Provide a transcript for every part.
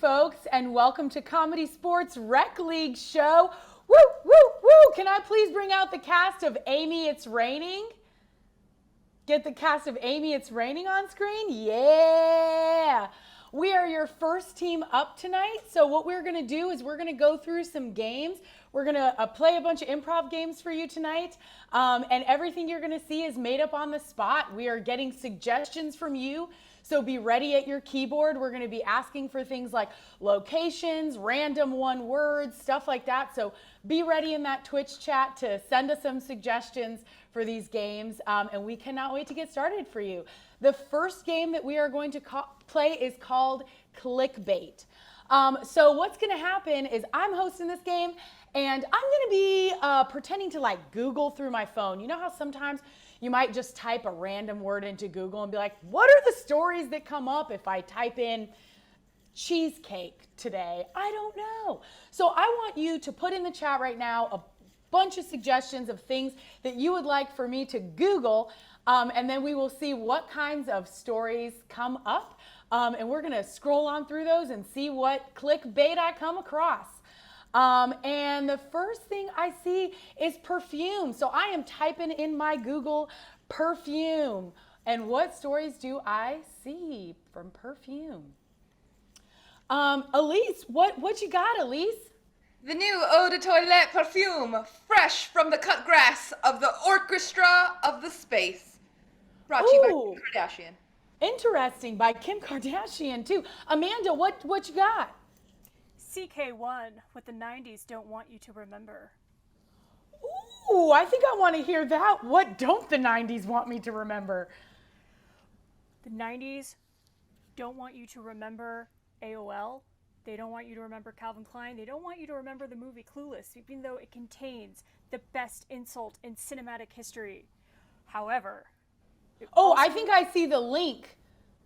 folks, and welcome to ComedySportz Rec League show. Woo, woo, woo! Can I please bring out the cast of Amy, It's Raining? Get the cast of Amy, It's Raining on screen? Yeah! We are your first team up tonight, so what we're going to do is we're going to go through some games. We're going to play a bunch of improv games for you tonight, and everything you're going to see is made up on the spot. We are getting suggestions from you. So be ready at your keyboard. We're going to be asking for things like locations, random one words, stuff like that. So be ready in that Twitch chat to send us some suggestions for these games. And we cannot wait to get started for you. The first game that we are going to play is called Clickbait. So what's going to happen is I'm hosting this game and I'm going to be pretending to like Google through my phone. You know how sometimes you might just type a random word into Google and be like, what are the stories that come up if I type in cheesecake today? I don't know. So I want you to put in the chat right now a bunch of suggestions of things that you would like for me to Google, and then we will see what kinds of stories come up, and we're going to scroll on through those and see what clickbait I come across. And the first thing I see is perfume. So I am typing in my Google perfume. And what stories do I see from perfume? Elise, what you got, Elise? The new eau de toilette perfume, fresh from the cut grass of the orchestra of the space. Brought to you by Kim Kardashian. Interesting, by Kim Kardashian too. Amanda, what you got? CK1, what the 90s don't want you to remember. Ooh, I think I want to hear that. What don't the 90s want me to remember? The 90s don't want you to remember AOL. They don't want you to remember Calvin Klein. They don't want you to remember the movie Clueless, even though it contains the best insult in cinematic history. However, I think I see the link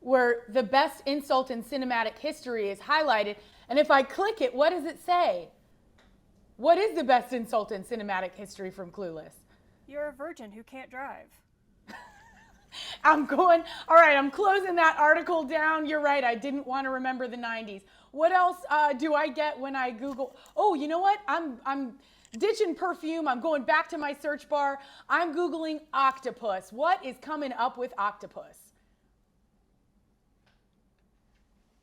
where the best insult in cinematic history is highlighted. And if I click it, what does it say? What is the best insult in cinematic history from Clueless? You're a virgin who can't drive. I'm closing that article down. You're right, I didn't want to remember the 90s. What else do I get when I Google? Oh, you know what? I'm ditching perfume. I'm going back to my search bar. I'm Googling octopus. What is coming up with octopus?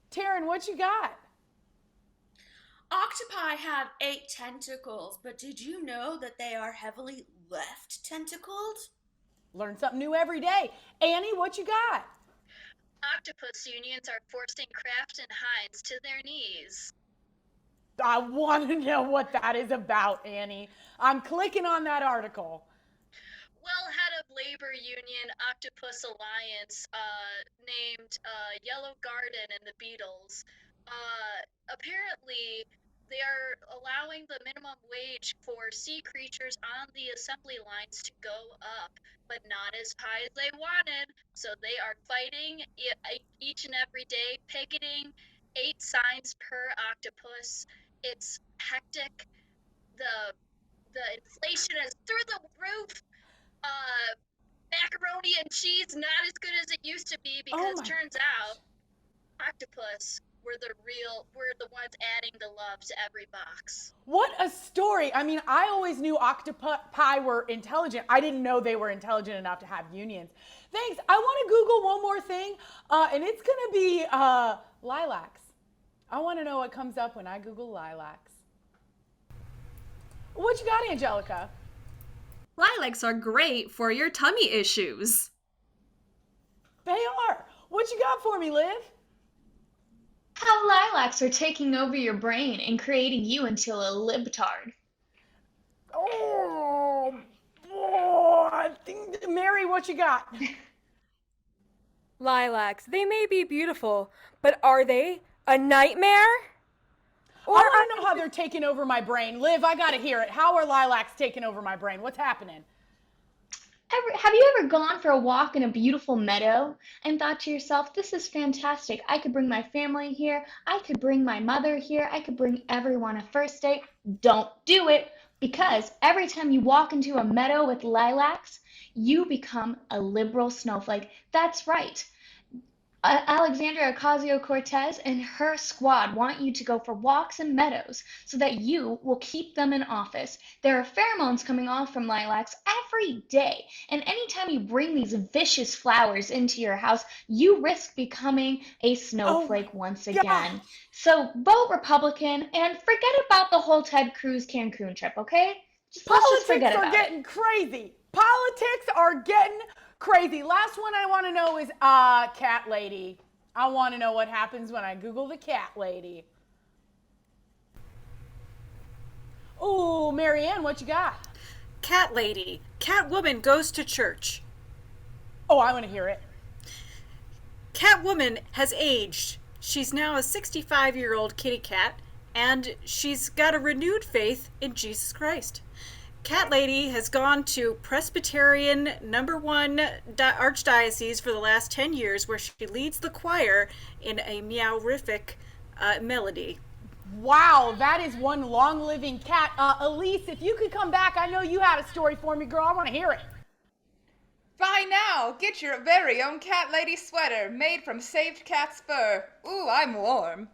Taryn, what you got? Octopi have 8 tentacles, but did you know that they are heavily left-tentacled? Learn something new every day. Annie, what you got? Octopus unions are forcing Kraft and Heinz to their knees. I want to know what that is about, Annie. I'm clicking on that article. Well, head of labor union Octopus Alliance, named Yellow Garden and the Beatles, apparently they are allowing the minimum wage for sea creatures on the assembly lines to go up, but not as high as they wanted. So they are fighting each and every day, picketing 8 signs per octopus. It's hectic. The inflation is through the roof. Macaroni and cheese not as good as it used to be because turns out octopus we're the ones adding the love to every box. What a story. I mean, I always knew octopi were intelligent. I didn't know they were intelligent enough to have unions. Thanks. I want to Google one more thing, and it's going to be lilacs. I want to know what comes up when I Google lilacs. What you got, Angelica? Lilacs are great for your tummy issues. They are. What you got for me, Liv? How lilacs are taking over your brain and creating you into a libtard. I think, Mary, what you got? Lilacs, they may be beautiful, but are they a nightmare? I want to know how they're taking over my brain. Liv, I got to hear it. How are lilacs taking over my brain? What's happening? Have you ever gone for a walk in a beautiful meadow and thought to yourself, this is fantastic. I could bring my family here. I could bring my mother here. I could bring everyone a first date. Don't do it, because every time you walk into a meadow with lilacs, you become a liberal snowflake. That's right. Alexandra Ocasio-Cortez and her squad want you to go for walks in meadows so that you will keep them in office. There are pheromones coming off from lilacs every day, and anytime you bring these vicious flowers into your house, you risk becoming a Oh my snowflake once God. again. So vote Republican and forget about the whole Ted Cruz Cancun trip, okay? Let's just Politics forget are about it. getting crazy. Politics are getting crazy. Last one I want to know is cat lady. I want to know what happens when I Google the cat lady. Oh, Marianne, what you got? Cat lady. Catwoman goes to church. Oh, I want to hear it. Catwoman has aged. She's now a 65-year-old kitty cat, and she's got a renewed faith in Jesus Christ. Cat Lady has gone to Presbyterian #1 Archdiocese for the last 10 years, where she leads the choir in a meowrific melody. Wow, that is one long living cat. Elise, if you could come back, I know you had a story for me, girl. I want to hear it. Buy now! Get your very own cat lady sweater made from saved cat's fur. Ooh, I'm warm.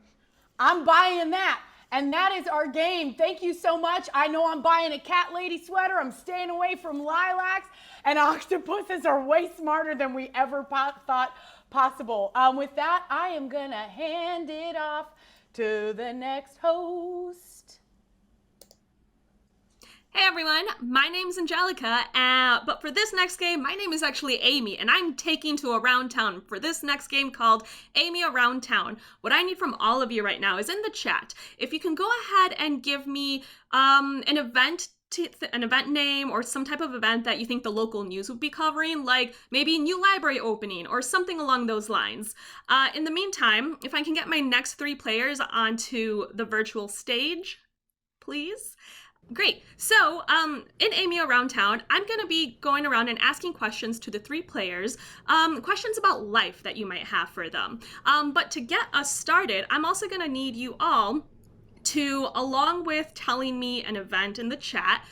I'm buying that. And that is our game. Thank you so much. I know I'm buying a cat lady sweater. I'm staying away from lilacs. And octopuses are way smarter than we ever thought possible. With that, I am going to hand it off to the next host. Hey everyone, my name's Angelica, but for this next game, my name is actually Amy, and I'm taking to Around Town for this next game called Amy Around Town. What I need from all of you right now is in the chat. If you can go ahead and give me an event name or some type of event that you think the local news would be covering, like maybe new library opening or something along those lines. In the meantime, if I can get my next 3 players onto the virtual stage, please. Great. So, in Amy Around Town, I'm going to be going around and asking questions to the 3 players, questions about life that you might have for them. But to get us started, I'm also going to need you all to, along with telling me an event in the chat,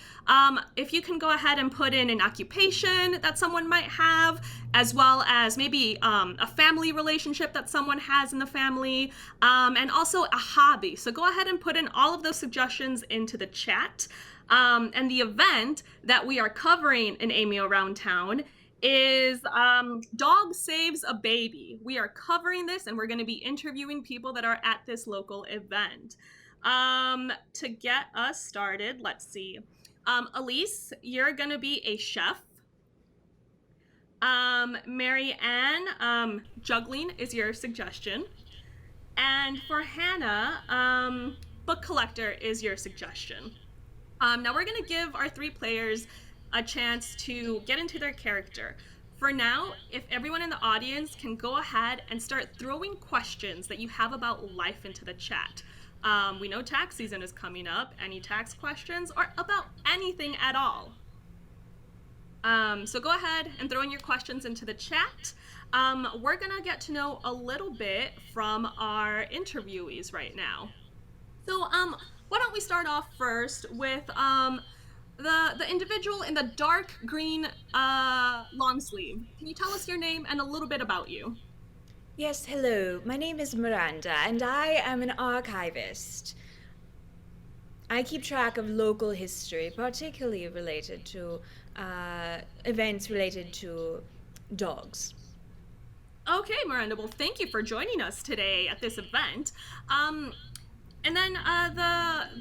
if you can go ahead and put in an occupation that someone might have, as well as maybe a family relationship that someone has in the family, and also a hobby. So go ahead and put in all of those suggestions into the chat. And the event that we are covering in Amy Around Town is Dog Saves a Baby. We are covering this, and we're going to be interviewing people that are at this local event. To get us started, let's see. Elise, you're gonna be a chef. Mary Ann, juggling is your suggestion. And for Hannah, book collector is your suggestion. Now we're gonna give our 3 players a chance to get into their character. For now, if everyone in the audience can go ahead and start throwing questions that you have about life into the chat. We know tax season is coming up. Any tax questions or about anything at all? So go ahead and throw in your questions into the chat. We're gonna get to know a little bit from our interviewees right now. So why don't we start off first with the individual in the dark green long sleeve. Can you tell us your name and a little bit about you? Yes, hello. My name is Miranda, and I am an archivist. I keep track of local history, particularly related to events related to dogs. Okay, Miranda, well, thank you for joining us today at this event. And then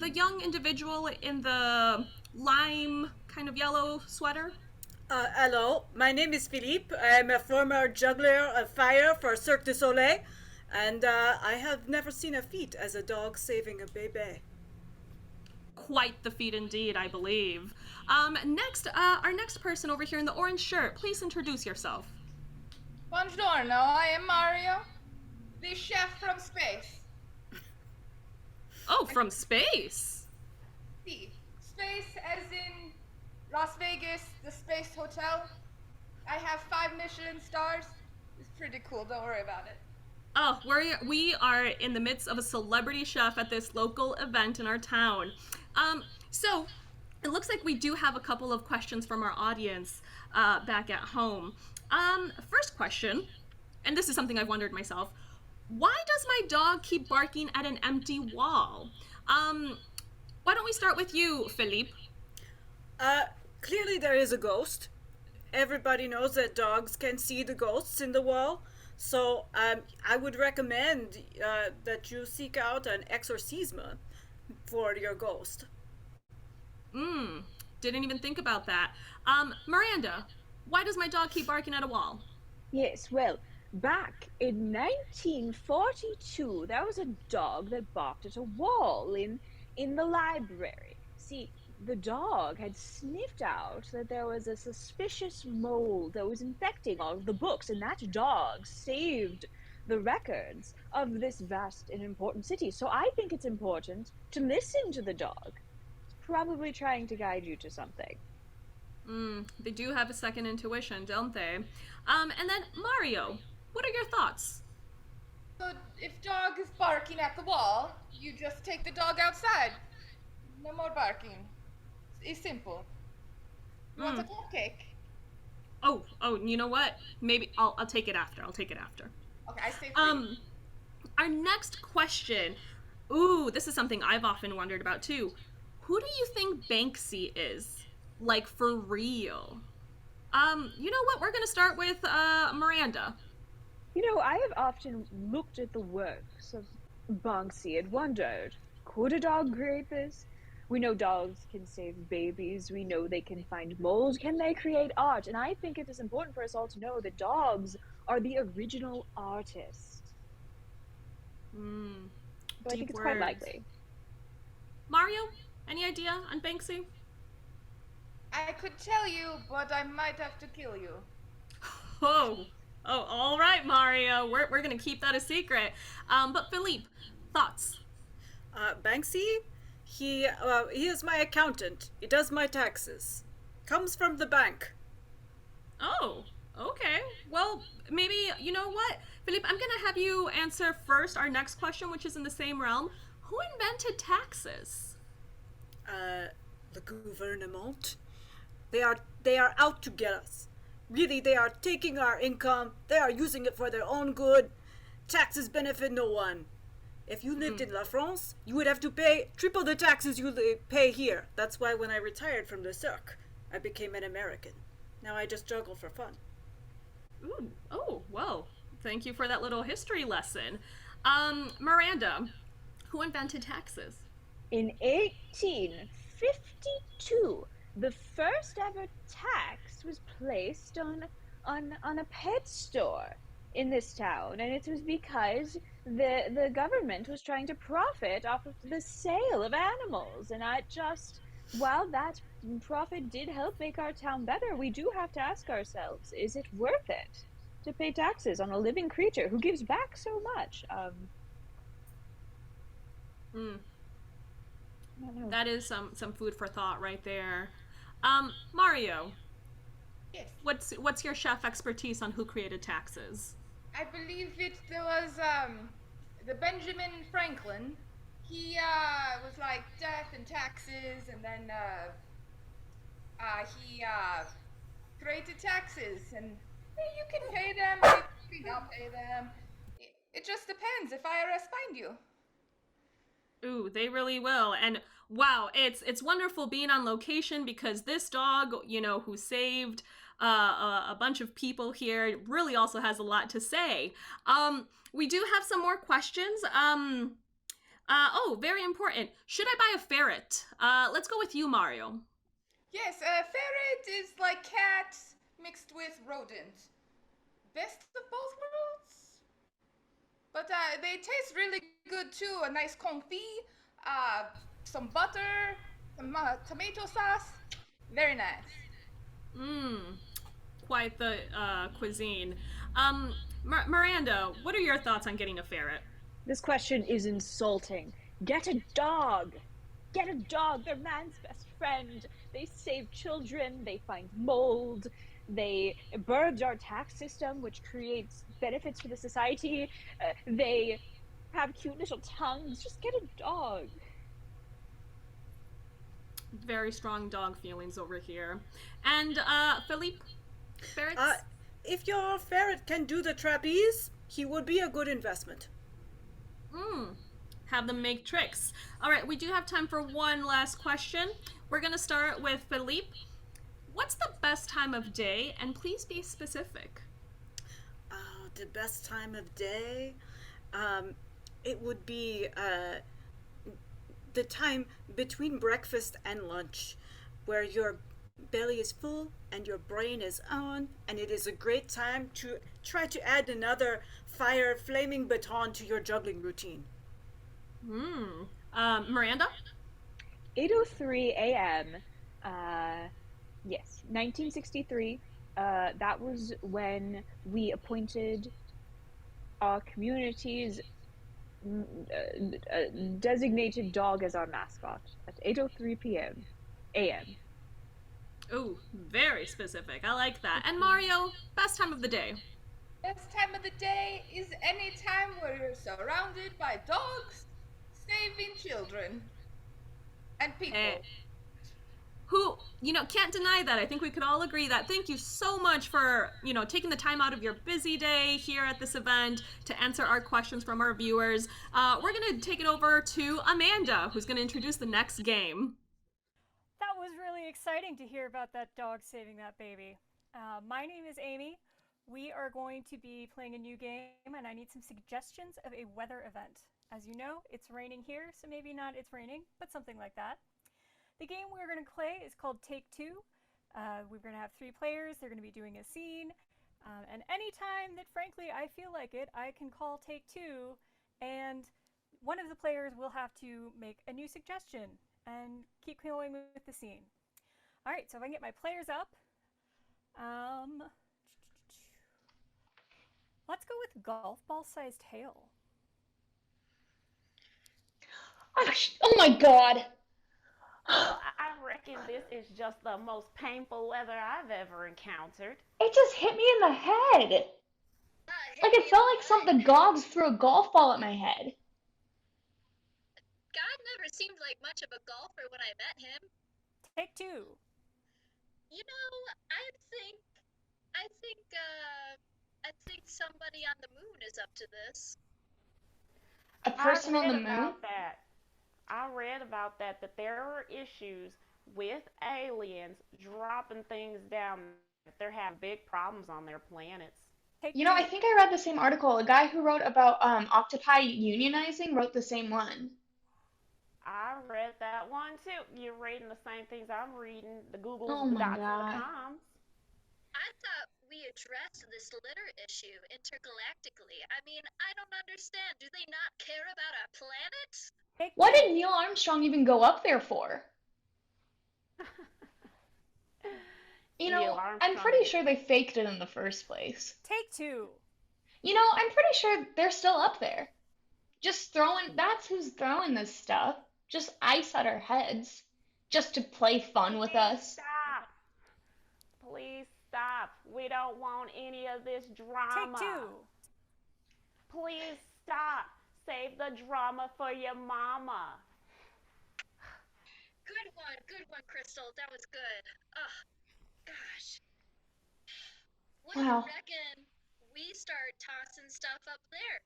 the young individual in the lime kind of yellow sweater. Hello, my name is Philippe. I'm a former juggler of fire for Cirque du Soleil, and I have never seen a feat as a dog saving a baby. Quite the feat indeed, I believe. Next, our next person over here in the orange shirt, please introduce yourself. Buongiorno, I am Mario, the chef from space. Oh, from space. See, space as in Las Vegas, the Space Hotel. I have 5 Michelin stars. It's pretty cool, don't worry about it. Oh, we are in the midst of a celebrity chef at this local event in our town. So it looks like we do have a couple of questions from our audience back at home. First question, and this is something I've wondered myself, why does my dog keep barking at an empty wall? Why don't we start with you, Philippe? Clearly there is a ghost. Everybody knows that dogs can see the ghosts in the wall. So I would recommend that you seek out an exorcism for your ghost. Didn't even think about that. Miranda, why does my dog keep barking at a wall? Yes, well, back in 1942, there was a dog that barked at a wall in the library. See, the dog had sniffed out that there was a suspicious mold that was infecting all of the books, and that dog saved the records of this vast and important city. So I think it's important to listen to the dog. It's probably trying to guide you to something. They do have a second intuition, don't they? And then Mario, what are your thoughts? So if dog is barking at the wall, you just take the dog outside. No more barking. It's simple. You want a cupcake? Oh, you know what? Maybe I'll take it after. Okay, I say free. Our next question. Ooh, this is something I've often wondered about too. Who do you think Banksy is? Like, for real? You know what? We're gonna start with Miranda. You know, I have often looked at the works of Banksy and wondered, could a dog create this? We know dogs can save babies. We know they can find mold. Can they create art? And I think it is important for us all to know that dogs are the original artists. So I think it's quite likely. Mario, any idea on Banksy? I could tell you, but I might have to kill you. Oh, all right, Mario. We're gonna keep that a secret. But Philippe, thoughts? Banksy? He is my accountant. He does my taxes. Comes from the bank. Oh, okay. Well, maybe, you know what? Philippe, I'm going to have you answer first our next question, which is in the same realm. Who invented taxes? The gouvernement. They are out to get us. Really, they are taking our income. They are using it for their own good. Taxes benefit no one. If you lived in La France, you would have to pay triple the taxes you pay here. That's why when I retired from the cirque, I became an American. Now I just juggle for fun. Ooh, oh, well, thank you for that little history lesson. Miranda, who invented taxes? In 1852, the first ever tax was placed on a pet store in this town, and it was because the government was trying to profit off of the sale of animals, and while that profit did help make our town better, we do have to ask ourselves, is it worth it to pay taxes on a living creature who gives back so much? That is some food for thought right there. Mario. Yes. What's your chef expertise on who created taxes? I believe it was the Benjamin Franklin. He was like death and taxes, and then he created taxes, and you can pay them, you cannot pay them. It just depends if IRS find you. Ooh, they really will. And wow, it's wonderful being on location because this dog, you know, who saved a bunch of people here really also has a lot to say. We do have some more questions. Oh, very important. Should I buy a ferret? Let's go with you, Mario. Yes, a ferret is like cat mixed with rodent. Best of both worlds. But they taste really good too. A nice confit, some butter, some tomato sauce. Very nice. Quite the cuisine. Miranda, what are your thoughts on getting a ferret? This question is insulting. Get a dog. Get a dog. They're man's best friend. They save children. They find mold. They birthed our tax system, which creates benefits for the society. They have cute little tongues. Just get a dog. Very strong dog feelings over here. And Philippe, ferrets? if your ferret can do the trapeze, he would be a good investment. Have them make tricks. All right, we do have time for one last question. We're going to start with Philippe. What's the best time of day? And please be specific. The best time of day? It would be the time between breakfast and lunch, where your belly is full and your brain is on, and it is a great time to try to add another flaming baton to your juggling routine. Miranda? 8:03 a.m. Yes, 1963. That was when we appointed our community's designated dog as our mascot at 8:03 p.m. a.m. Ooh, very specific. I like that. And Mario, best time of the day. Best time of the day is any time where you're surrounded by dogs saving children and people. Who, can't deny that. I think we could all agree that. Thank you so much for, taking the time out of your busy day here at this event to answer our questions from our viewers. We're going to take it over to Amanda, who's going to introduce the next game. That was really exciting to hear about that dog saving that baby. My name is Amy. We are going to be playing a new game, and I need some suggestions of a weather event. As you know, it's raining here, so maybe not it's raining, but something like that. The game we're going to play is called Take Two. We're going to have 3 players. They're going to be doing a scene. And anytime that, frankly, I feel like it, I can call Take Two, and one of the players will have to make a new suggestion and keep going with the scene. All right, so if I can get my players up. Let's go with golf ball-sized hail. Oh my God. I reckon this is just the most painful weather I've ever encountered. It just hit me in the head. Like it felt like the gods threw a golf ball at my head. God never seemed like much of a golfer when I met him. Take two. I think somebody on the moon is up to this. A person on the moon? I read about that there are issues with aliens dropping things down. They're having big problems on their planets. I think I read the same article. A guy who wrote about octopi unionizing wrote the same one. I read that one too. You're reading the same things I'm reading. The Googles, oh the my dots, God. and the coms. I thought we addressed this litter issue intergalactically. I mean, I don't understand. Do they not care about our planet? What did Neil Armstrong even go up there for? I'm pretty sure they faked it in the first place. Take two. I'm pretty sure they're still up there. That's who's throwing this stuff. Just ice at our heads. Just to play fun with us. Stop. Please stop. We don't want any of this drama. Take two. Please stop. Save the drama for your mama. Good one, Crystal. That was good. Oh, gosh. What do Wow. you reckon we start tossing stuff up there?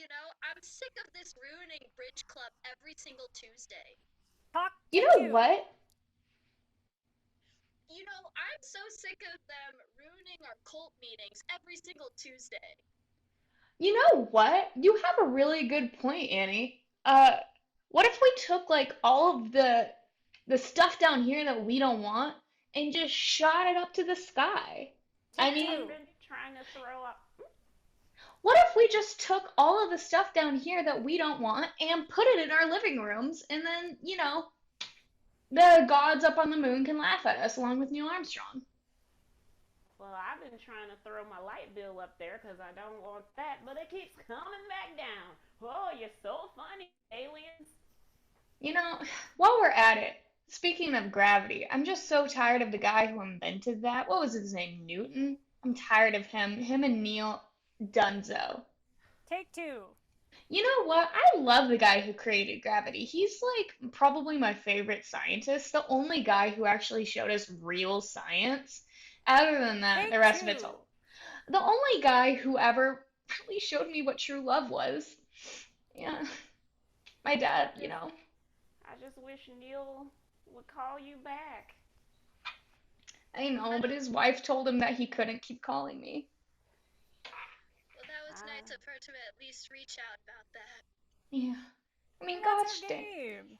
I'm sick of this ruining Bridge Club every single Tuesday. You know what? I'm so sick of them ruining our cult meetings every single Tuesday. You know what? You have a really good point, Annie. What if we took all of the stuff down here that we don't want and just shot it up to the sky? I've been trying to throw up. What if we just took all of the stuff down here that we don't want and put it in our living rooms, and then, the gods up on the moon can laugh at us along with Neil Armstrong? Well, I've been trying to throw my light bill up there because I don't want that, but it keeps coming back down. Oh, you're so funny, aliens. While we're at it, speaking of gravity, I'm just so tired of the guy who invented that. What was his name? Newton? I'm tired of him. Him and Neil Dunzo. Take two. You know what? I love the guy who created gravity. He's probably my favorite scientist, the only guy who actually showed us real science. Other than that, the rest of it's all. the only guy who ever really showed me what true love was. Yeah, my dad, you know. I just wish Neil would call you back. I know, but his wife told him that he couldn't keep calling me. Well, that was nice of her to at least reach out about that. Yeah. I mean, And that's gosh our dang. game.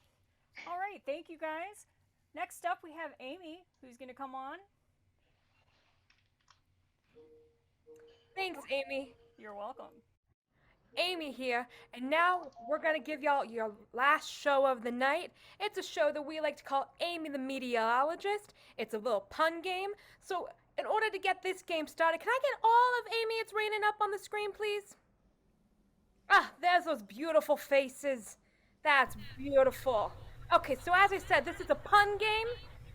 All right, thank you guys. Next up, we have Amy, who's going to come on. Thanks, Amy. You're welcome. Amy here, and now we're gonna give y'all your last show of the night. It's a show that we like to call Amy the Meteorologist. It's a little pun game. So, in order to get this game started, can I get all of Amy It's Raining up on the screen, please? Ah, there's those beautiful faces. That's beautiful. Okay, so as I said, this is a pun game.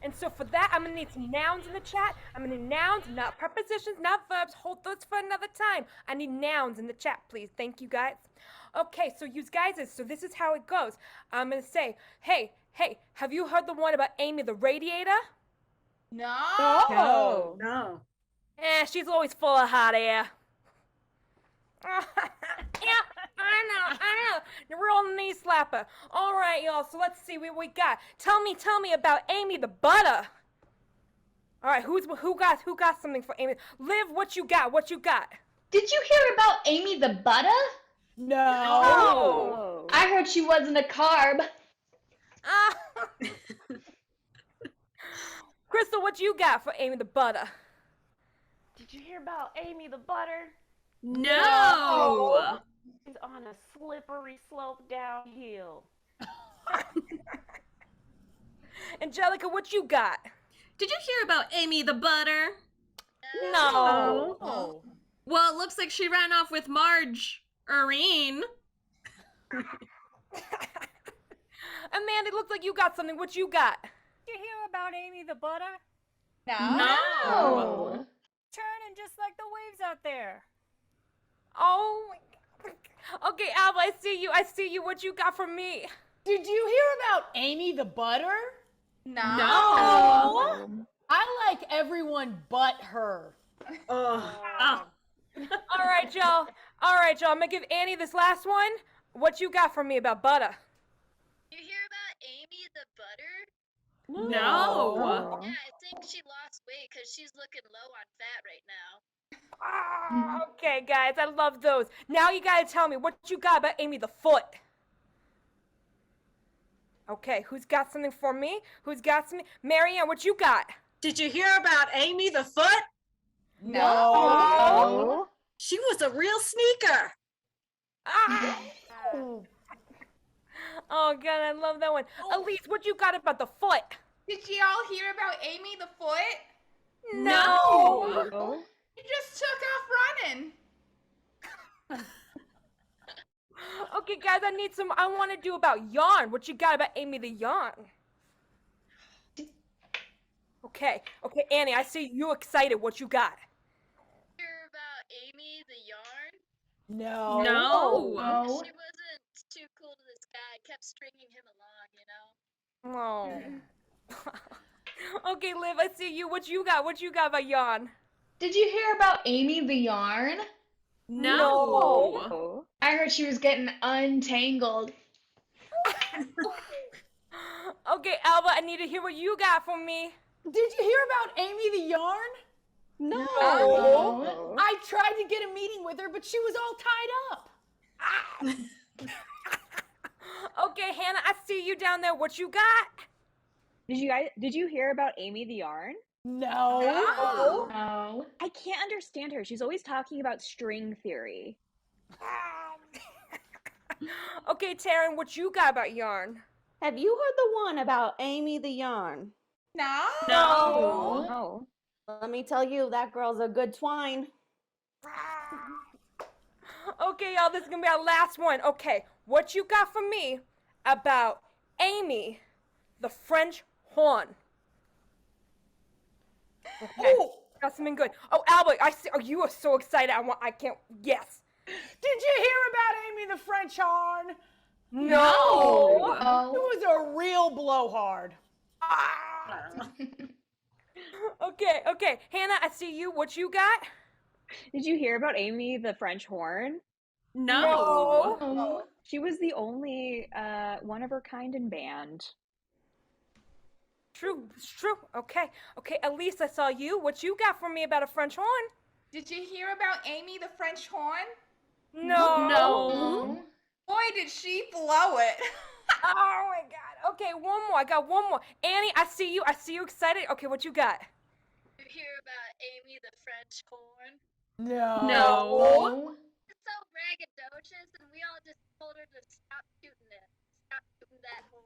And so for that, I'm gonna need some nouns in the chat. I'm gonna need nouns, not prepositions, not verbs. Hold those for another time. I need nouns in the chat, please. Thank you, guys. Okay, so you guys, so this is how it goes. I'm gonna say, hey, have you heard the one about Amy the radiator? No. No. She's always full of hot air. Yeah, I know. The real knee slapper. All right, y'all. So let's see what we got. Tell me about Amy the butter. All right, who got something for Amy? Liv, what you got? Did you hear about Amy the butter? No. I heard she wasn't a carb. Crystal, what you got for Amy the butter? Did you hear about Amy the butter? No. She's on a slippery slope downhill. Angelica, what you got? Did you hear about Amy the butter? No. Oh. Well, it looks like she ran off with Marge. Irene. Amanda, it looks like you got something. What you got? Did you hear about Amy the butter? No. Turning just like the waves out there. Oh my God. Okay, Alba, I see you. What you got for me? Did you hear about Amy the butter? No. I like everyone but her. Oh. All right, y'all. I'm gonna give Annie this last one. What you got for me about butter? You hear about Amy the butter? No. Yeah, I think she lost weight because she's looking low on fat right now. Okay, guys, I love those. Now you gotta tell me what you got about Amy the foot. Okay, who's got something for me? Marianne, what you got? Did you hear about Amy the Foot? No. She was a real sneaker. Oh God, I love that one. Elise, what you got about the foot? Did y'all hear about Amy the foot? No. She just took off running. Okay, guys, I want to do about yarn. What you got about Amy the yarn? Okay, Annie, I see you excited. What you got? Hear about Amy the yarn? No. No. She wasn't too cool to this guy. Kept stringing him along, you know? Oh. Okay, Liv, I see you. What you got? What you got about yarn? Did you hear about Amy the yarn? No. I heard she was getting untangled. Okay, Alba, I need to hear what you got for me. Did you hear about Amy the yarn? No. I tried to get a meeting with her, but she was all tied up. Okay, Hannah, I see you down there. What you got? Did you hear about Amy the yarn? No. No. I can't understand her. She's always talking about string theory. Okay, Taryn, what you got about yarn? Have you heard the one about Amy the yarn? No. No. Let me tell you, that girl's a good twine. Okay, y'all, this is gonna be our last one. Okay, what you got for me about Amy the French horn? Okay, got something good. Oh, Albert, I see. Oh, you are so excited. I can't. Yes. Did you hear about Amy the French horn? No. It was a real blowhard. Okay, Hannah, I see you. What you got? Did you hear about Amy the French horn? No. No. She was the only one of her kind in band. True, it's true. Okay, Elise, I saw you. What you got for me about a French horn? Did you hear about Amy the French horn? No. Boy, did she blow it. Oh my god. Okay, one more. I got one more. Annie, I see you. Excited. Okay, what you got? You hear about Amy the French horn? No. It's so braggadocious, and we all just told her to stop shooting it. Stop shooting that horn.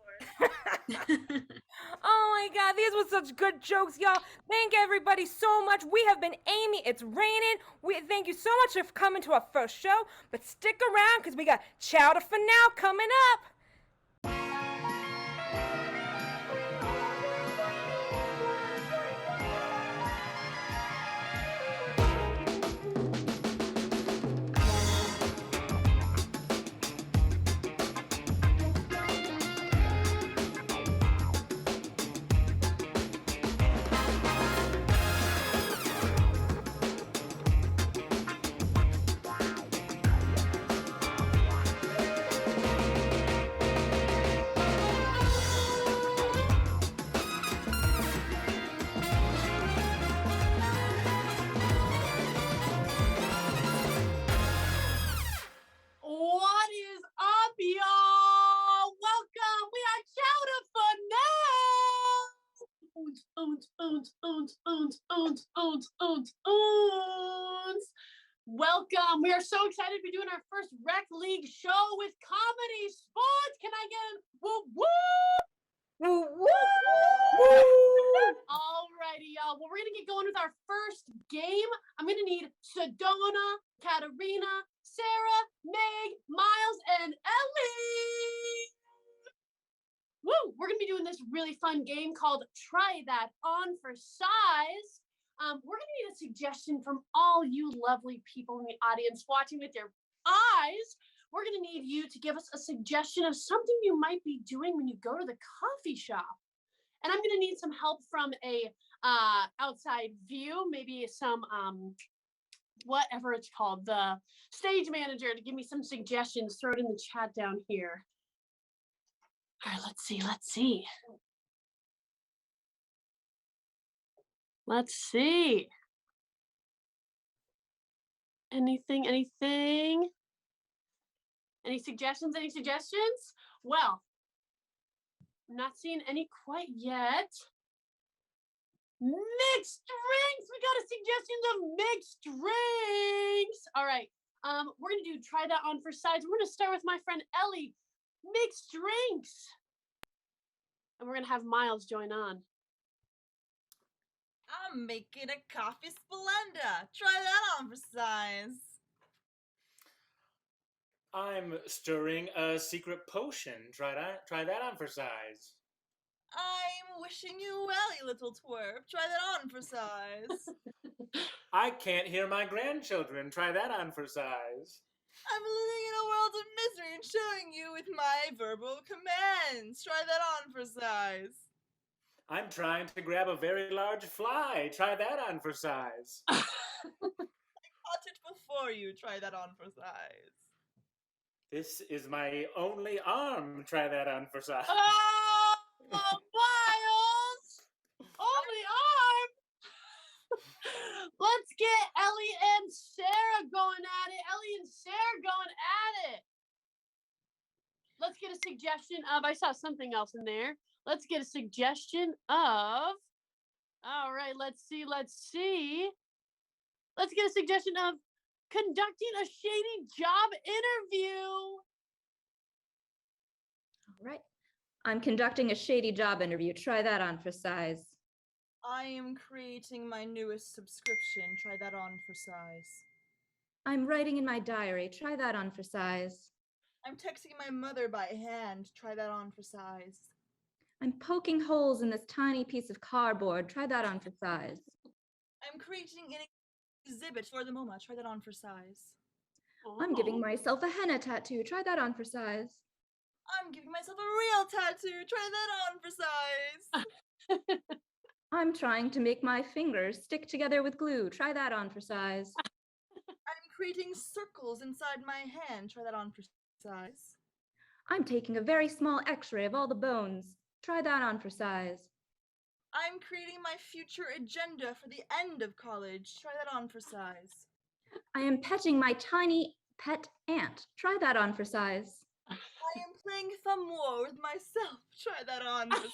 Oh my god, these were such good jokes, y'all. Thank everybody so much. We have been Amy. It's raining. We thank you so much for coming to our first show. But stick around because we got Chowder For Now coming up. What is up, y'all? Welcome. We are Chowder For Now. Welcome. We are so excited to be doing our first Rec League show with ComedySportz. Can I get a whoop whoop? Woo woo! Alrighty, y'all. Well, we're gonna get going with our first game. I'm gonna need Sedona, Katarina, Sarah, Meg, Miles, and Ellie. Woo! We're gonna be doing this really fun game called Try That On for Size. We're gonna need a suggestion from all you lovely people in the audience watching with your eyes. We're gonna need you to give us a suggestion of something you might be doing when you go to the coffee shop. And I'm gonna need some help from a outside view, maybe some whatever it's called, the stage manager, to give me some suggestions. Throw it in the chat down here. All right, let's see. Anything? Any suggestions? Well, I'm not seeing any quite yet. Mixed drinks! We got a suggestion of mixed drinks! All right, we're gonna do Try That On for Size. We're gonna start with my friend Ellie. Mixed drinks! And we're gonna have Miles join on. I'm making a coffee Splenda. Try that on for size. I'm stirring a secret potion. Try that on for size. I'm wishing you well, you little twerp. Try that on for size. I can't hear my grandchildren. Try that on for size. I'm living in a world of misery and showing you with my verbal commands. Try that on for size. I'm trying to grab a very large fly. Try that on for size. I caught it before you. Try that on for size. This is my only arm. Try that on for size. Oh, Miles! Only arm! Let's get Ellie and Sarah going at it. Let's get a suggestion of, I saw something else in there. Let's get a suggestion of, all right, let's see. Let's get a suggestion of conducting a shady job interview. All right. I'm conducting a shady job interview. Try that on for size. I am creating my newest subscription. Try that on for size. I'm writing in my diary. Try that on for size. I'm texting my mother by hand. Try that on for size. I'm poking holes in this tiny piece of cardboard. Try that on for size. I'm creating an exhibit for the MoMA. Try that on for size. I'm giving myself a henna tattoo. Try that on for size. I'm giving myself a real tattoo. Try that on for size. I'm trying to make my fingers stick together with glue. Try that on for size. creating circles inside my hand. Try that on for size. I'm taking a very small x-ray of all the bones. Try that on for size. I'm creating my future agenda for the end of college. Try that on for size. I am petting my tiny pet ant. Try that on for size. I am playing thumb war with myself. Try that on for size.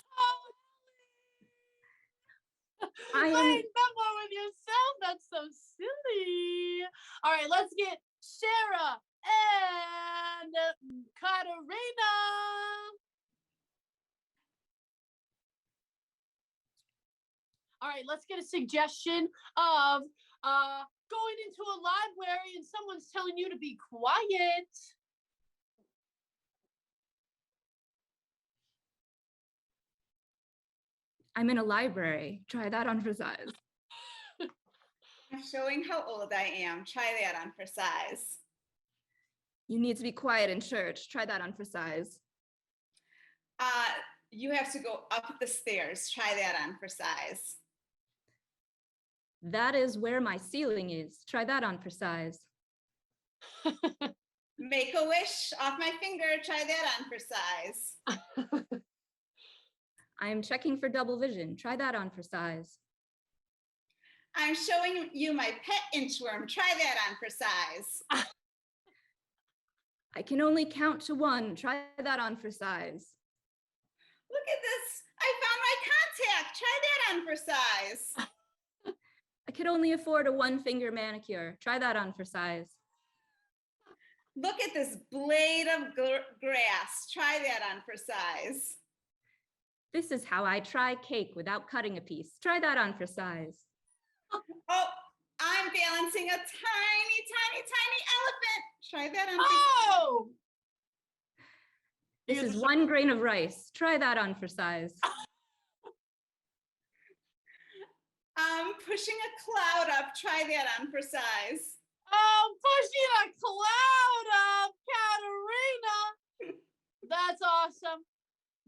I am Playing thumb with yourself? That's so silly. All right, let's get Sarah and Katarina. All right, let's get a suggestion of going into a library and someone's telling you to be quiet. I'm in a library. Try that on for size. I'm showing how old I am. Try that on for size. You need to be quiet in church. Try that on for size. You have to go up the stairs. Try that on for size. That is where my ceiling is. Try that on for size. Make a wish off my finger. Try that on for size. I am checking for double vision. Try that on for size. I'm showing you my pet inchworm. Try that on for size. I can only count to 1. Try that on for size. Look at this. I found my contact. Try that on for size. I could only afford a 1-finger manicure. Try that on for size. Look at this blade of grass. Try that on for size. This is how I try cake without cutting a piece. Try that on for size. Oh, I'm balancing a tiny, tiny, tiny elephant. Try that on for Oh! This is 1 grain of rice. Try that on for size. I'm pushing a cloud up. Try that on for size. Oh, pushing a cloud up, Katarina. That's awesome.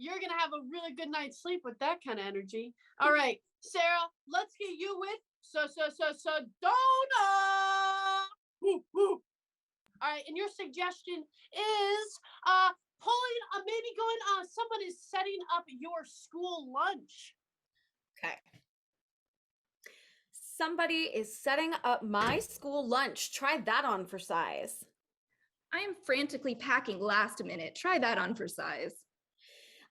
You're going to have a really good night's sleep with that kind of energy. All right, Sarah, let's get you with Sedona. Woo, woo. All right, and your suggestion is maybe going on, someone is setting up your school lunch. Okay. Somebody is setting up my school lunch. Try that on for size. I am frantically packing last minute. Try that on for size.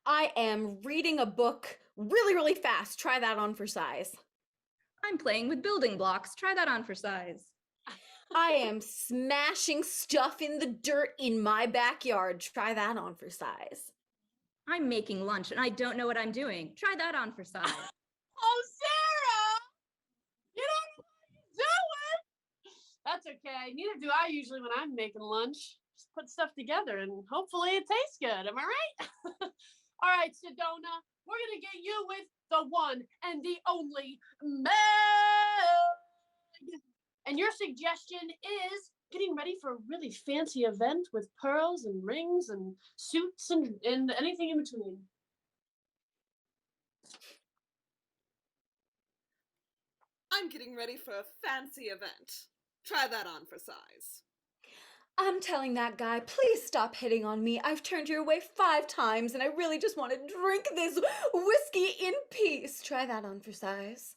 I am reading a book really, really fast. Try that on for size. I'm playing with building blocks. Try that on for size. I am smashing stuff in the dirt in my backyard. Try that on for size. I'm making lunch and I don't know what I'm doing. Try that on for size. Oh, Sarah! You don't know what you're doing! That's okay. Neither do I usually when I'm making lunch. Just put stuff together and hopefully it tastes good. Am I right? All right, Sedona, we're going to get you with the one and the only Meg. And your suggestion is getting ready for a really fancy event with pearls and rings and suits and anything in between. I'm getting ready for a fancy event. Try that on for size. I'm telling that guy, please stop hitting on me. I've turned your way 5 times and I really just want to drink this whiskey in peace. Try that on for size.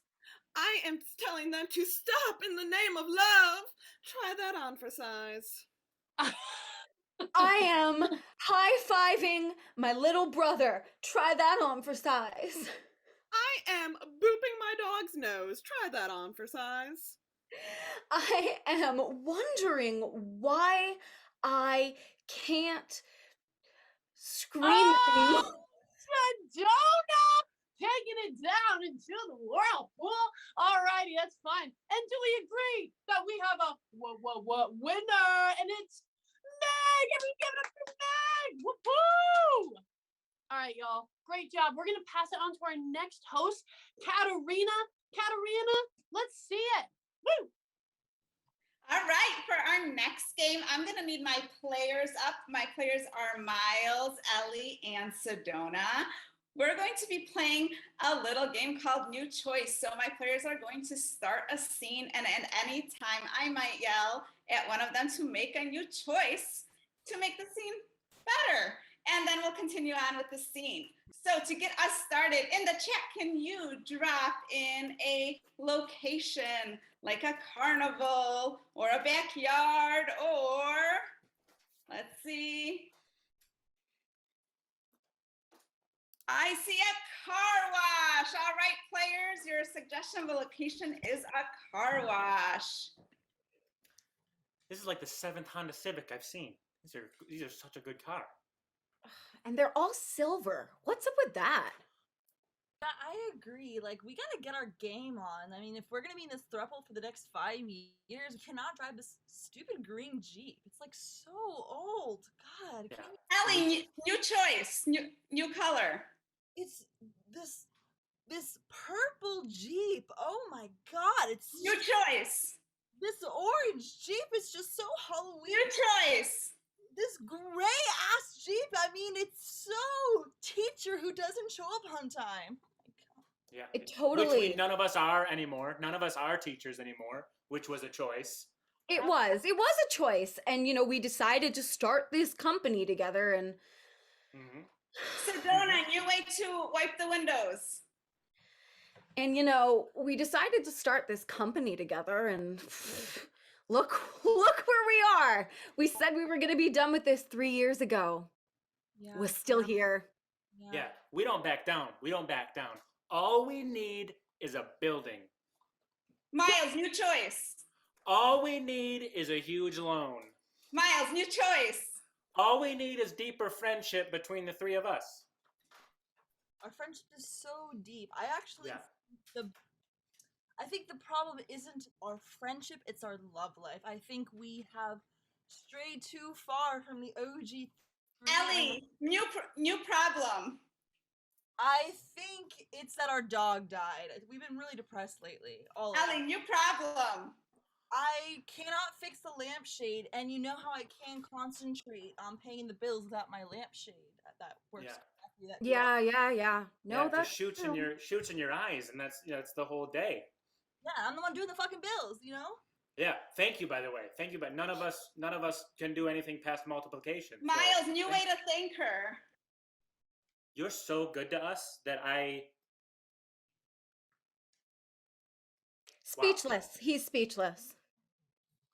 I am telling them to stop in the name of love. Try that on for size. I am high-fiving my little brother. Try that on for size. I am booping my dog's nose. Try that on for size. I am wondering why I can't scream anymore. Sedona! Taking it down into the whirlpool. All righty, that's fine. And do we agree that we have a winner? And it's Meg! Everyone give it up for Meg! Woo-hoo! All right, y'all. Great job. We're going to pass it on to our next host, Katarina. Katarina, let's see it. Woo! All right, for our next game, I'm going to need my players up. My players are Miles, Ellie, and Sedona. we're going to be playing a little game called New Choice. So my players are going to start a scene, and at any time I might yell at one of them to make a new choice to make the scene better. And then we'll continue on with the scene. So to get us started, in the chat, can you drop in a location like a carnival or a backyard or, let's see, I see a car wash. All right, players, your suggestion of a location is a car wash. This is like the 7th Honda Civic I've seen. These are such a good car. And they're all silver. What's up with that? Yeah, I agree. Like, we gotta get our game on. I mean, if we're gonna be in this throuple for the next 5 years, we cannot drive this stupid green Jeep. It's like so old. God. Yeah. Ellie, new choice, new color. It's this purple Jeep. Oh my God! It's new choice. This orange Jeep is just so Halloween. New choice. This gray ass Jeep. I mean, it's so teacher who doesn't show up on time. Yeah. It totally. None of us are anymore. None of us are teachers anymore, which was a choice. It was a choice, and we decided to start this company together, and. Sedona, you wait to wipe the windows. And we decided to start this company together, and look where we are. We said we were going to be done with this 3 years ago. Yeah. We're still here. Yeah, we don't back down. We don't back down. All we need is a building. Miles, new choice. All we need is a huge loan. Miles, new choice. All we need is deeper friendship between the three of us. Our friendship is so deep. I think the problem isn't our friendship, it's our love life. I think we have strayed too far from the OG. Ellie, new problem. I think it's that our dog died. We've been really depressed lately. Ellie, new problem. I cannot fix the lampshade, and you know how I can't concentrate on paying the bills without my lampshade. That works. Yeah. No, it that's just shoots true. in your eyes, and that's the whole day. Yeah, I'm the one doing the fucking bills, Yeah, thank you, by the way. Thank you, but none of us can do anything past multiplication. Miles, new way to thank her. You're so good to us that Speechless. Wow. He's speechless.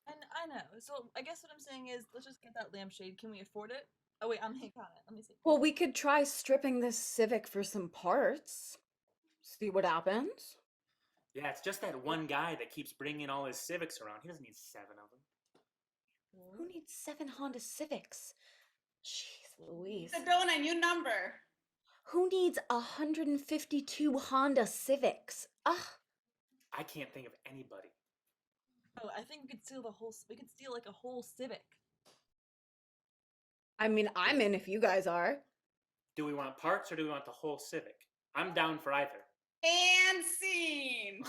And I know. So I guess what I'm saying is, let's just get that lampshade. Can we afford it? Oh wait, I'm Hank on it. Let me see. Well, we could try stripping this Civic for some parts. See what happens. Yeah, it's just that one guy that keeps bringing all his Civics around. He doesn't need 7 of them. Who needs 7 Honda Civics? Jeez Louise. Sedona, new number. Who needs 152 Honda Civics? Ugh. I can't think of anybody. Oh, I think we could steal like a whole Civic. I mean, I'm in if you guys are. Do we want parts or do we want the whole Civic? I'm down for either. And scene.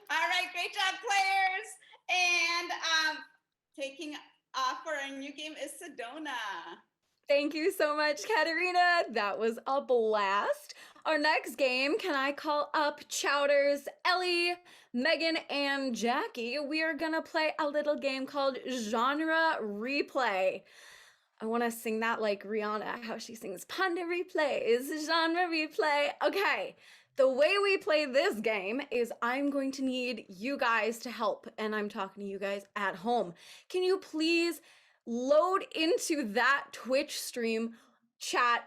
All right, great job, players. And taking off for our new game is Sedona. Thank you so much, Katerina. That was a blast. Our next game, can I call up Chowders, Ellie, Megan, and Jackie? We are gonna play a little game called Genre Replay. I want to sing that like Rihanna, how she sings Panda Replays, Genre Replay. Okay, the way we play this game is I'm going to need you guys to help, and I'm talking to you guys at home. Can you please load into that Twitch stream chat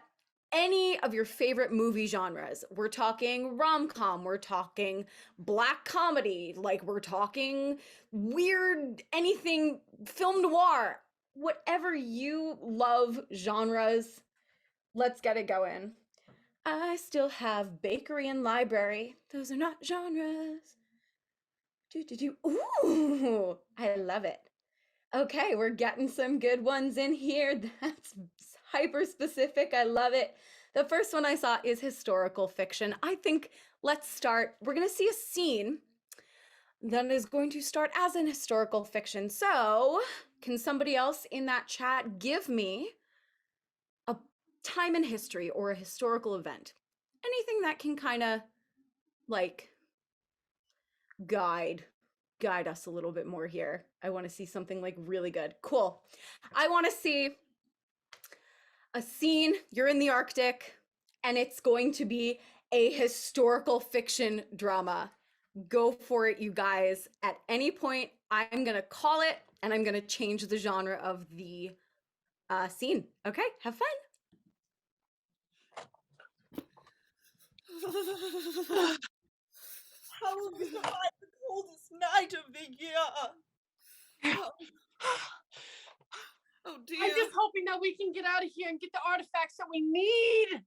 any of your favorite movie genres? We're talking rom-com, we're talking black comedy, like we're talking weird anything, film noir. Whatever you love genres, let's get it going. I still have bakery and library. Those are not genres. Ooh, I love it. Okay, we're getting some good ones in here. That's hyper specific. I love it. The first one I saw is historical fiction. I think let's start. We're going to see a scene that is going to start as an historical fiction. So, can somebody else in that chat give me time in history or a historical event. Anything that can kind of like guide us a little bit more here. I want to see something like really good. Cool. I want to see a scene. You're in the Arctic and it's going to be a historical fiction drama. Go for it, you guys. At any point, I'm going to call it and I'm going to change the genre of the scene. Okay, have fun. How will we survive the coldest night of the year? Oh dear. I'm just hoping that we can get out of here and get the artifacts that we need.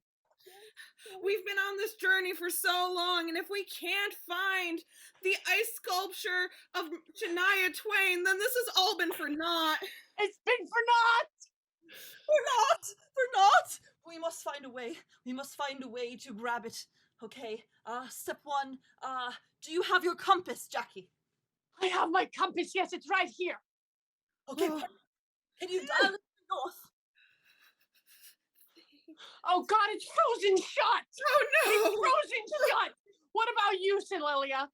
We've been on this journey for so long, and if we can't find the ice sculpture of Shania Twain, then this has all been for naught. It's been for naught! For naught! We must find a way. We must find a way to grab it. Okay, step one, do you have your compass, Jackie? I have my compass, yes, it's right here. Okay, can you dial it north? Oh God, it's frozen shut! Oh no! It's frozen shut! What about you, Cecilia?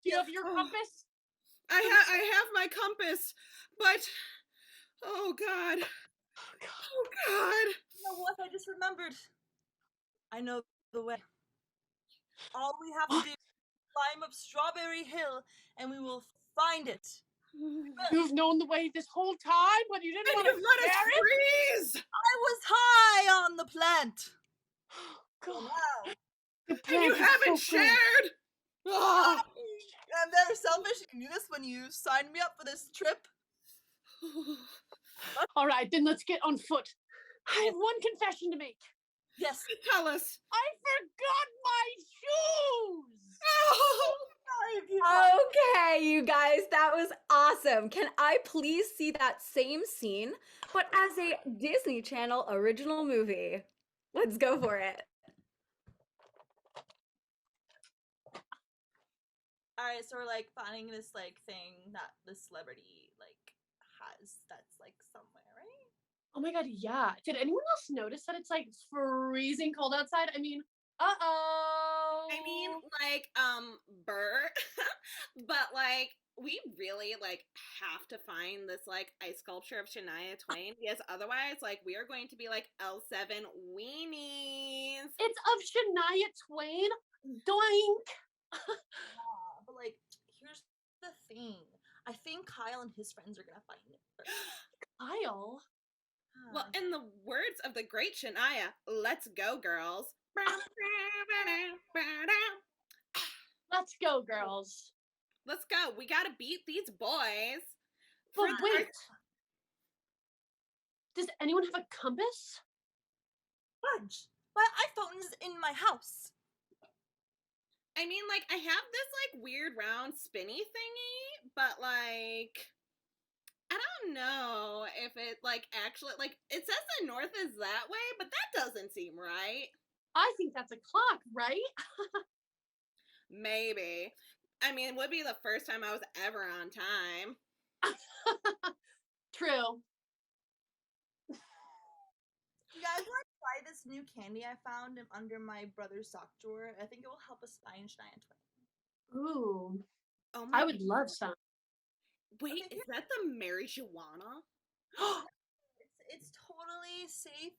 Do you have your compass? I have my compass, but oh God. Oh God. You know what? I just remembered. I know the way. All we have to do is climb up Strawberry Hill and we will find it. You've known the way this whole time, but you didn't want to let us freeze! I was high on the plant. God. Wow. And you haven't shared! Oh. I'm very selfish. You knew this when you signed me up for this trip. All right, then let's get on foot. I have one confession to make. Yes. Tell us. I forgot my shoes! Oh. Okay, you guys, that was awesome. Can I please see that same scene, but as a Disney Channel original movie? Let's go for it. Alright, so we're like finding this like thing that the celebrity like has that's like somewhere, right? Oh my God, yeah. Did anyone else notice that it's like freezing cold outside? I mean, uh-oh. I mean, like, Bert, but like, we really like have to find this like ice sculpture of Shania Twain because otherwise, like, we are going to be like L7 weenies. It's of Shania Twain. Doink. Yeah, but like, here's the thing. I think Kyle and his friends are gonna find it first. Kyle? Well, in the words of the great Shania, let's go, girls. Let's go, girls. Let's go. We gotta beat these boys. But wait. Does anyone have a compass? Fudge. My iPhone's in my house. I mean, like, I have this, like, weird round spinny thingy, but, like, I don't know if it, like, actually, like, it says the north is that way, but that doesn't seem right. I think that's a clock, right? Maybe. I mean, it would be the first time I was ever on time. True. You guys want to try this new candy I found under my brother's sock drawer? I think it will help us find Shania Twain. Ooh. Oh I would love some. Wait, is that the marijuana? It's totally safe.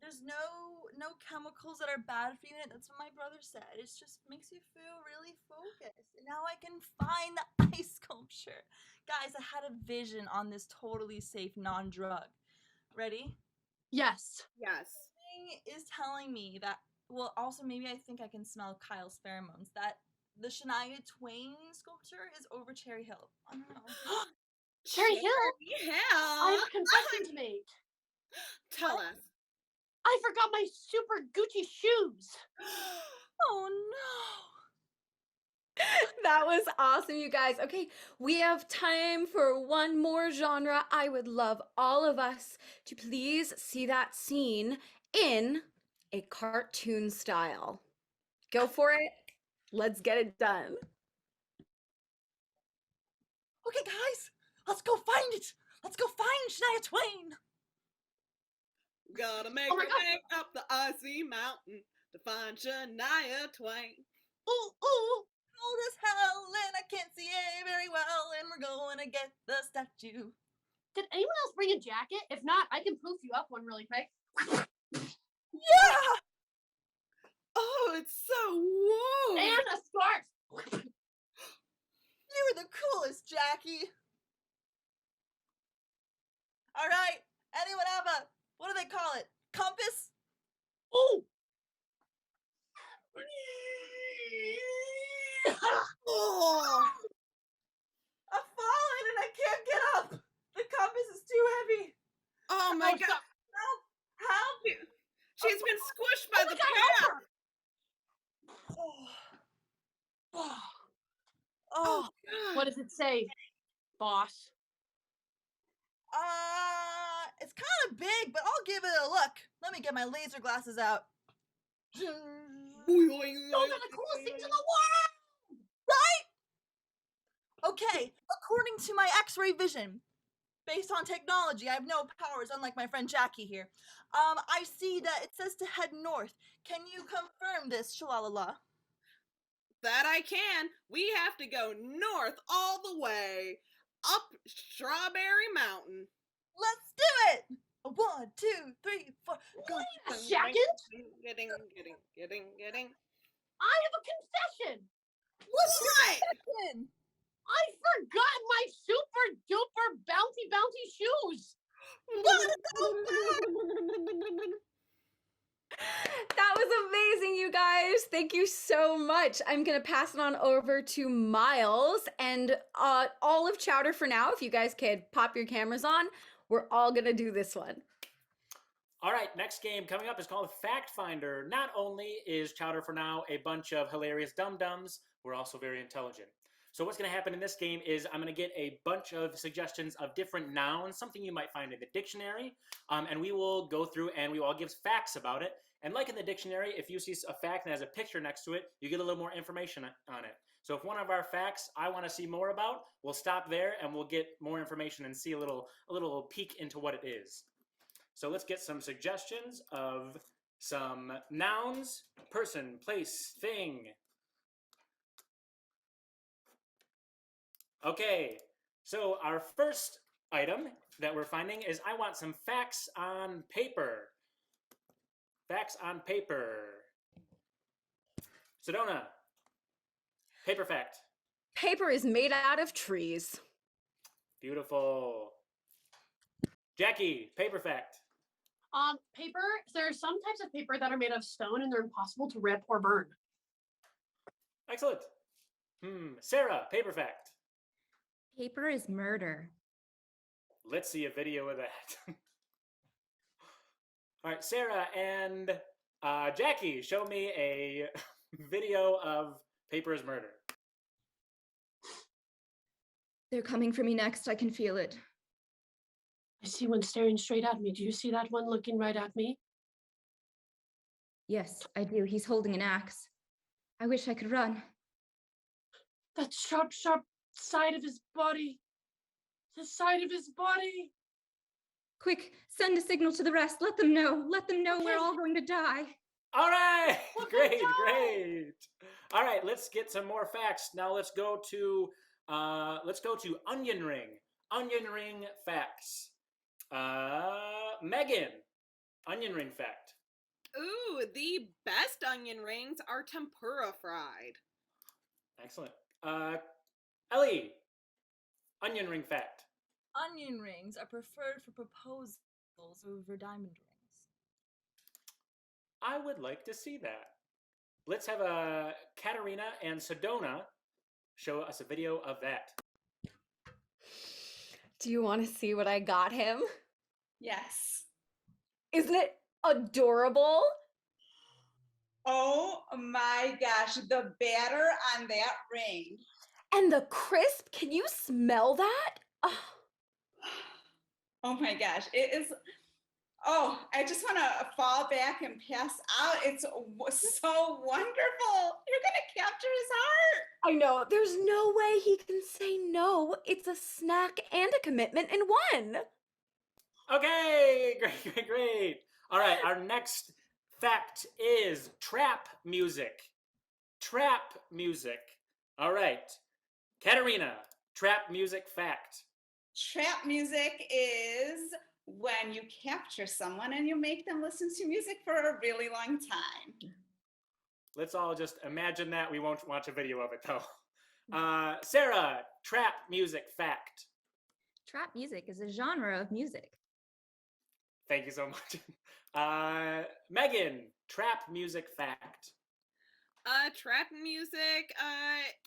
There's no chemicals that are bad for you in it. That's what my brother said. It just makes you feel really focused. And now I can find the ice sculpture. Guys, I had a vision on this totally safe non-drug. Ready? Yes. Yes. Something is telling me that, well, also maybe I think I can smell Kyle's pheromones, that the Shania Twain sculpture is over Cherry Hill. I don't know. Cherry Hill? Yeah. I have a confession to make. Tell us. I forgot my super Gucci shoes. Oh no. That was awesome, you guys. Okay, we have time for one more genre. I would love all of us to please see that scene in a cartoon style. Go for it. Let's get it done. Okay, guys, let's go find it. Let's go find Shania Twain. Gotta make Oh my her God. way up the icy mountain to find Shania Twain. Ooh, ooh. Cold as hell and I can't see it very well, and we're going to get the statue. Did anyone else bring a jacket? If not, I can poof you up one really quick. Yeah! Oh, it's so warm. And a scarf. You were the coolest, Jackie. All right. Anyone have a, what do they call it? Compass? Ooh. Oh, I've fallen and I can't get up. The compass is too heavy. oh my Oh, God. stop. Help! She's been squished by the God, pack. help her. Oh, What does it say, boss? it's kind of big, but I'll give it a look. Let me get my laser glasses out. Those are the coolest things in the world! Right? Okay, according to my X-ray vision, based on technology, I have no powers, unlike my friend Jackie here. I see that it says to head north. Can you confirm this, Shalalala? That I can. We have to go north all the way up Strawberry Mountain. Let's do it! 1, 2, 3, 4. Go. Wait a second. Getting. I have a confession. What's that? I forgot my super duper bouncy shoes. That was amazing, you guys. Thank you so much. I'm going to pass it on over to Miles and all of Chowder For Now. If you guys could pop your cameras on, we're all going to do this one. All right, next game coming up is called Fact Finder. Not only is Chowder For Now a bunch of hilarious dum-dums, we're also very intelligent. So what's going to happen in this game is I'm going to get a bunch of suggestions of different nouns, something you might find in the dictionary, and we will go through and we will all give facts about it. And like in the dictionary, if you see a fact that has a picture next to it, you get a little more information on it. So if one of our facts I want to see more about, we'll stop there and we'll get more information and see a little peek into what it is. So let's get some suggestions of some nouns: person, place, thing. Okay, so our first item that we're finding is I want some facts on paper. Facts on paper. Sedona, paper fact. Paper is made out of trees. Beautiful. Jackie, paper fact. Paper, there are some types of paper that are made of stone and they're impossible to rip or burn. Excellent. Sarah, paper fact. Paper is murder. Let's see a video of that. All right, Sarah and Jackie, show me a video of paper is murder. They're coming for me next. I can feel it. I see one staring straight at me. Do you see that one looking right at me? Yes, I do. He's holding an axe. I wish I could run. That sharp side of his body. The side of his body. Quick, send a signal to the rest. Let them know. Let them know we're all going to die. All right, great. All right, let's get some more facts. Now let's go to onion ring. Onion ring facts. Megan, onion ring fact. Ooh, the best onion rings are tempura fried. Excellent. Ellie, onion ring fact. Onion rings are preferred for proposals over diamond rings. I would like to see that. Let's have Katerina and Sedona show us a video of that. Do you want to see what I got him? Yes. Isn't it adorable? Oh my gosh, the batter on that ring. And the crisp, can you smell that? Oh my gosh, it is. Oh, I just want to fall back and pass out. It's so wonderful. You're going to capture his heart. I know. There's no way he can say no. It's a snack and a commitment in one. Okay, great. All right, our next fact is trap music. Trap music. All right, Katerina, trap music fact. Trap music is when you capture someone and you make them listen to music for a really long time. Let's all just imagine that. We won't watch a video of it, though. Sarah, trap music fact. Trap music is a genre of music. Thank you so much. Megan, trap music fact. Trap music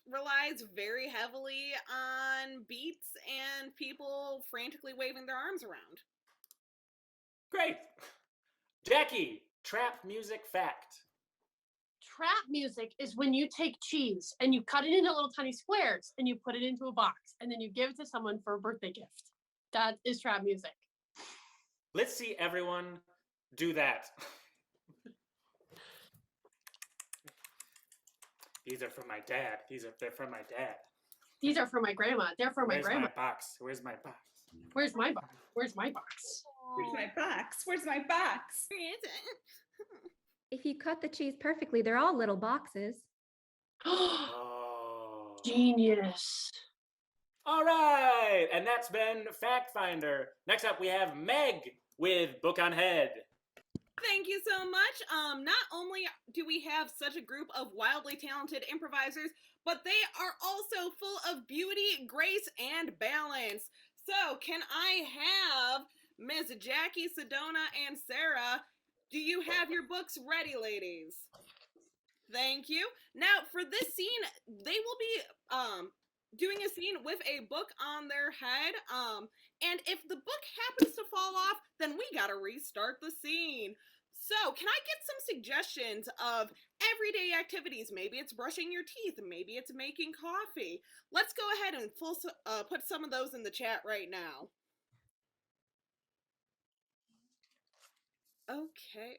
relies very heavily on beats and people frantically waving their arms around. Great. Jackie, trap music fact. Trap music is when you take cheese and you cut it into little tiny squares and you put it into a box and then you give it to someone for a birthday gift. That is trap music. Let's see everyone do that. These are from my dad. They're from my dad. These are for my grandma. They're for my Where's grandma. my box? Where's my box? Where's my box? Where's my box? Where's my box? Where's my box? Where is it? If you cut the cheese perfectly, they're all little boxes. Genius. All right, and that's been Fact Finder. Next up, we have Meg with Book on Head. Thank you so much. Not only do we have such a group of wildly talented improvisers, but they are also full of beauty, grace, and balance. So, can I have Ms. Jackie, Sedona, and Sarah? Do you have your books ready, ladies? Thank you. Now, for this scene, they will be doing a scene with a book on their head. And if the book happens to fall off, then we gotta restart the scene. So, can I get some suggestions of everyday activities? Maybe it's brushing your teeth. Maybe it's making coffee. Let's go ahead and put some of those in the chat right now. Okay.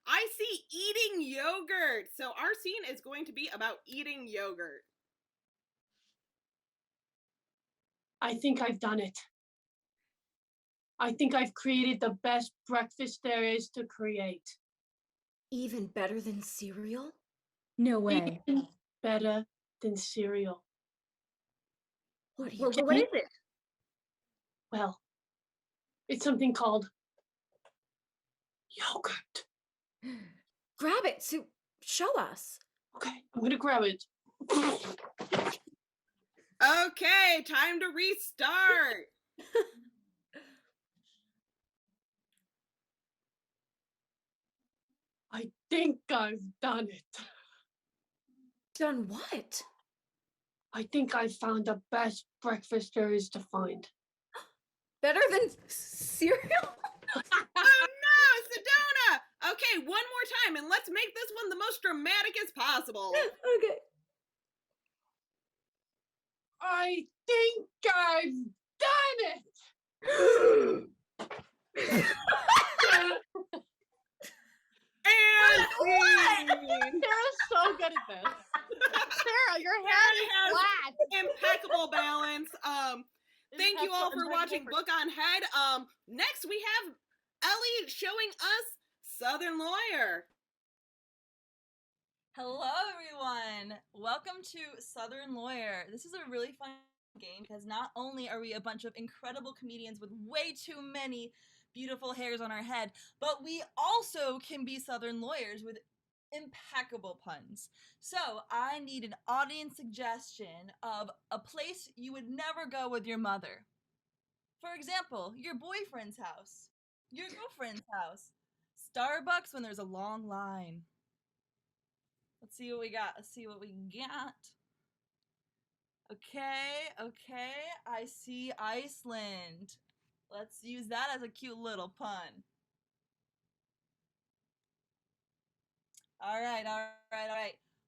I see eating yogurt. So our scene is going to be about eating yogurt. I think I've done it. I think I've created the best breakfast there is to create. Even better than cereal? No way. Even better than cereal. What What is it? Well, it's something called yogurt. Grab it. Show us. Okay, I'm gonna grab it. Okay, time to restart. I think I've done it. Done what? I think I found the best breakfast there is to find. Better than cereal? Oh no, Sedona! Okay, one more time, and let's make this one the most dramatic as possible. Okay. I think I've done it! And Sarah's so good at this. Sarah, your hair is flat. Impeccable balance. Thank you all for watching Book on Head. Next we have Ellie showing us Southern Lawyer. Hello, everyone. Welcome to Southern Lawyer. This is a really fun game because not only are we a bunch of incredible comedians with way too many beautiful hairs on our head, but we also can be Southern lawyers with impeccable puns. So I need an audience suggestion of a place you would never go with your mother. For example, your boyfriend's house, your girlfriend's house, Starbucks when there's a long line. Let's see what we got. Okay, I see Iceland. Let's use that as a cute little pun. All right.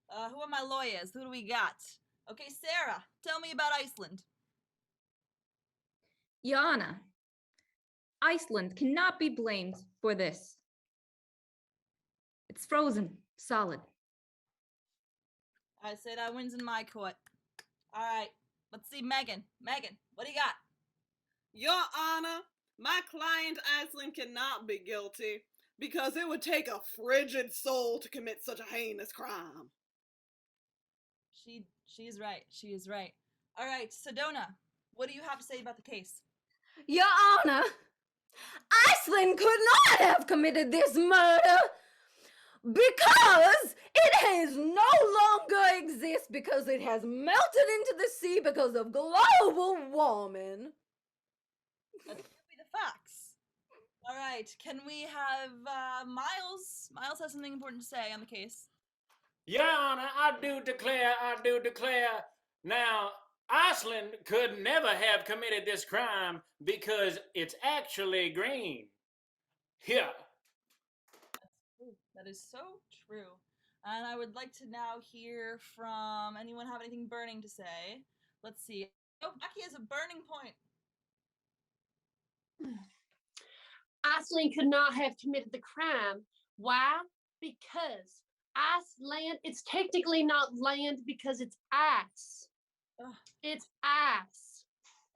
Who are my lawyers? Who do we got? Okay, Sarah, tell me about Iceland. Yana, Iceland cannot be blamed for this. It's frozen, solid. I say that wins in my court. All right, let's see Megan. Megan, what do you got? Your Honor, my client Iceland cannot be guilty. because it would take a frigid soul to commit such a heinous crime. She is right. She is right. All right, Sedona, what do you have to say about the case? Your Honor, Iceland could not have committed this murder because it has no longer exists because it has melted into the sea because of global warming. That could be the facts. All right, can we have Miles? Miles has something important to say on the case. Your Honor, I do declare. Now, Iceland could never have committed this crime because it's actually green. Here. That's true. That is so true. And I would like to now hear from anyone have anything burning to say. Let's see. Oh, Jackie has a burning point. Iceland could not have committed the crime. Why? Because Iceland, it's technically not land because it's ice. Ugh. It's ice.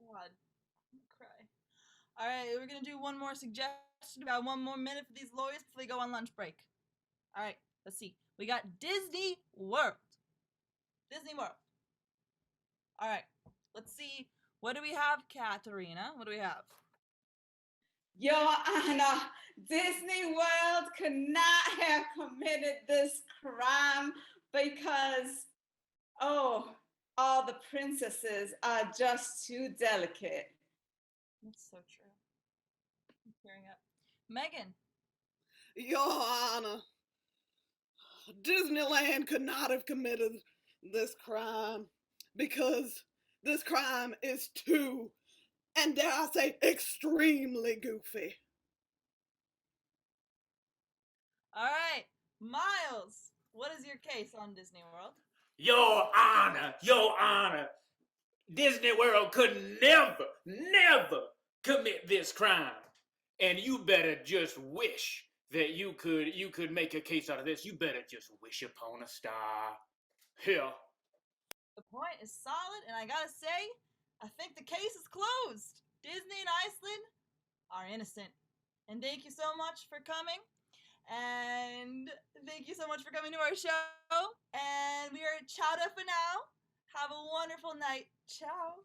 God, I'm gonna cry. All right, we're gonna do one more suggestion, about 1 more minute for these lawyers before they go on lunch break. All right, let's see. We got Disney World. Disney World. All right, let's see. What do we have, Katerina? What do we have? Your Honor, Disney World could not have committed this crime because, all the princesses are just too delicate. That's so true. I'm tearing up. Megan. Your Honor, Disneyland could not have committed this crime because this crime is too, and dare I say, extremely goofy. All right, Miles, what is your case on Disney World? Your Honor, Disney World could never commit this crime. And you better just wish that you could make a case out of this. You better just wish upon a star. Here. The point is solid, and I gotta say, I think the case is closed. Disney and Iceland are innocent. And thank you so much for coming. And thank you so much for coming to our show. And we are Chowder For Now. Have a wonderful night. Ciao.